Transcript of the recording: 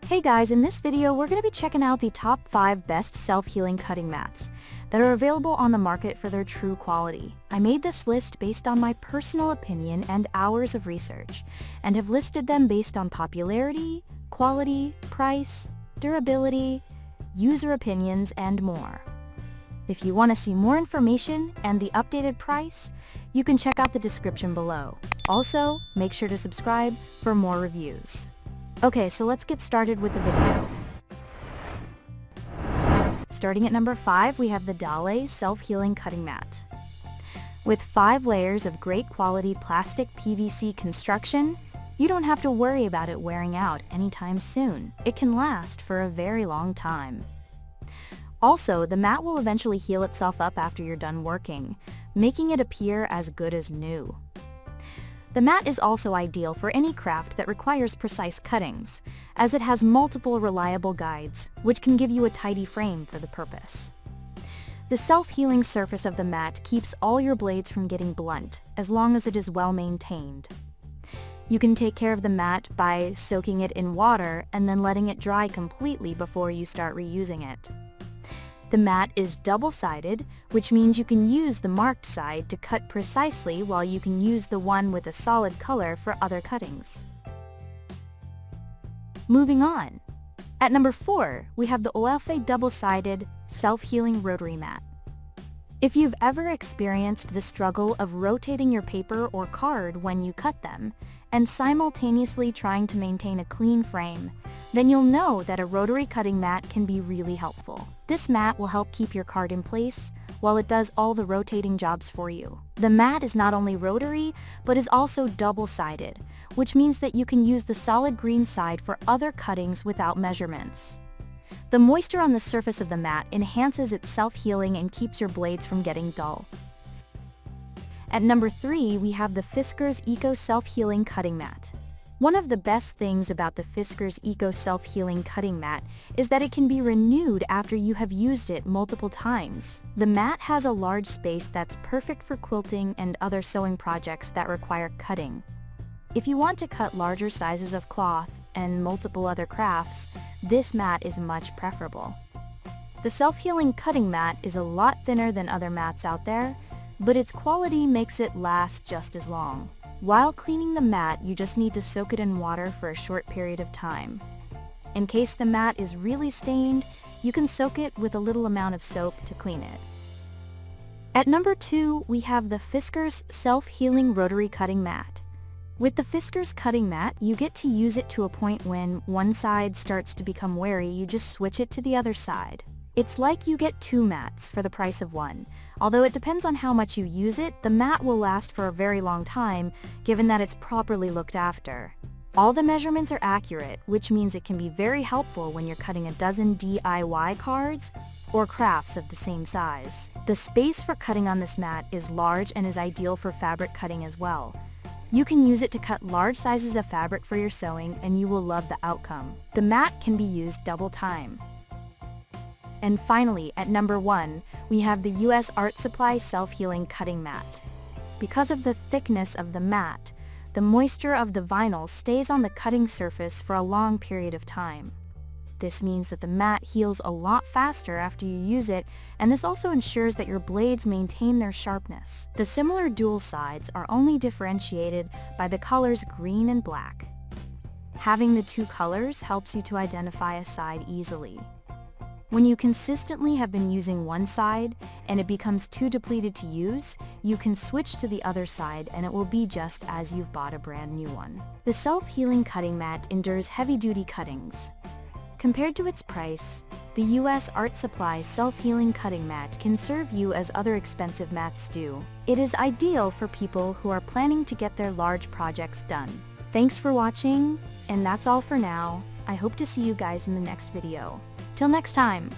Hey guys, in this video we're going to be checking out the top 5 best self-healing cutting mats that are available on the market for their true quality. I made this list based on my personal opinion and hours of research, and have listed them based on popularity, quality, price, durability, user opinions, and more. If you want to see more information and the updated price, you can check out the description below. Also, make sure to subscribe for more reviews. Okay, so let's get started with the video. Starting at number 5, we have the Dahle Self-Healing Cutting Mat. With 5 layers of great quality plastic PVC construction, you don't have to worry about it wearing out anytime soon. It can last for a very long time. Also, the mat will eventually heal itself up after you're done working, making it appear as good as new. The mat is also ideal for any craft that requires precise cuttings, as it has multiple reliable guides, which can give you a tidy frame for the purpose. The self-healing surface of the mat keeps all your blades from getting blunt, as long as it is well maintained. You can take care of the mat by soaking it in water and then letting it dry completely before you start reusing it. The mat is double-sided, which means you can use the marked side to cut precisely while you can use the one with a solid color for other cuttings. Moving on. At number 4, we have the OLFA double-sided self-healing rotary mat. If you've ever experienced the struggle of rotating your paper or card when you cut them, and simultaneously trying to maintain a clean frame, then you'll know that a rotary cutting mat can be really helpful. This mat will help keep your card in place while it does all the rotating jobs for you. The mat is not only rotary, but is also double-sided, which means that you can use the solid green side for other cuttings without measurements. The moisture on the surface of the mat enhances its self-healing and keeps your blades from getting dull. At number 3, we have the Fiskers Eco Self-Healing Cutting Mat. One of the best things about the Fiskers Eco Self-Healing Cutting Mat is that it can be renewed after you have used it multiple times. The mat has a large space that's perfect for quilting and other sewing projects that require cutting. If you want to cut larger sizes of cloth and multiple other crafts, this mat is much preferable. The self-healing cutting mat is a lot thinner than other mats out there, but its quality makes it last just as long. While cleaning the mat, you just need to soak it in water for a short period of time. In case the mat is really stained, you can soak it with a little amount of soap to clean it. At number 2, we have the Fiskars Self-Healing Rotary Cutting Mat. With the Fiskars cutting mat, you get to use it to a point when one side starts to become weary, you just switch it to the other side. It's like you get 2 mats for the price of one. Although it depends on how much you use it, the mat will last for a very long time, given that it's properly looked after. All the measurements are accurate, which means it can be very helpful when you're cutting a dozen DIY cards or crafts of the same size. The space for cutting on this mat is large and is ideal for fabric cutting as well. You can use it to cut large sizes of fabric for your sewing, and you will love the outcome. The mat can be used double time. And finally, at number 1, we have the US Art Supply Self-Healing Cutting Mat. Because of the thickness of the mat, the moisture of the vinyl stays on the cutting surface for a long period of time. This means that the mat heals a lot faster after you use it, and this also ensures that your blades maintain their sharpness. The similar dual sides are only differentiated by the colors green and black. Having the 2 colors helps you to identify a side easily. When you consistently have been using one side and it becomes too depleted to use, you can switch to the other side and it will be just as you've bought a brand new one. The self-healing cutting mat endures heavy-duty cuttings. Compared to its price, the US Art Supply self-healing cutting mat can serve you as other expensive mats do. It is ideal for people who are planning to get their large projects done. Thanks for watching, and that's all for now. I hope to see you guys in the next video. Till next time!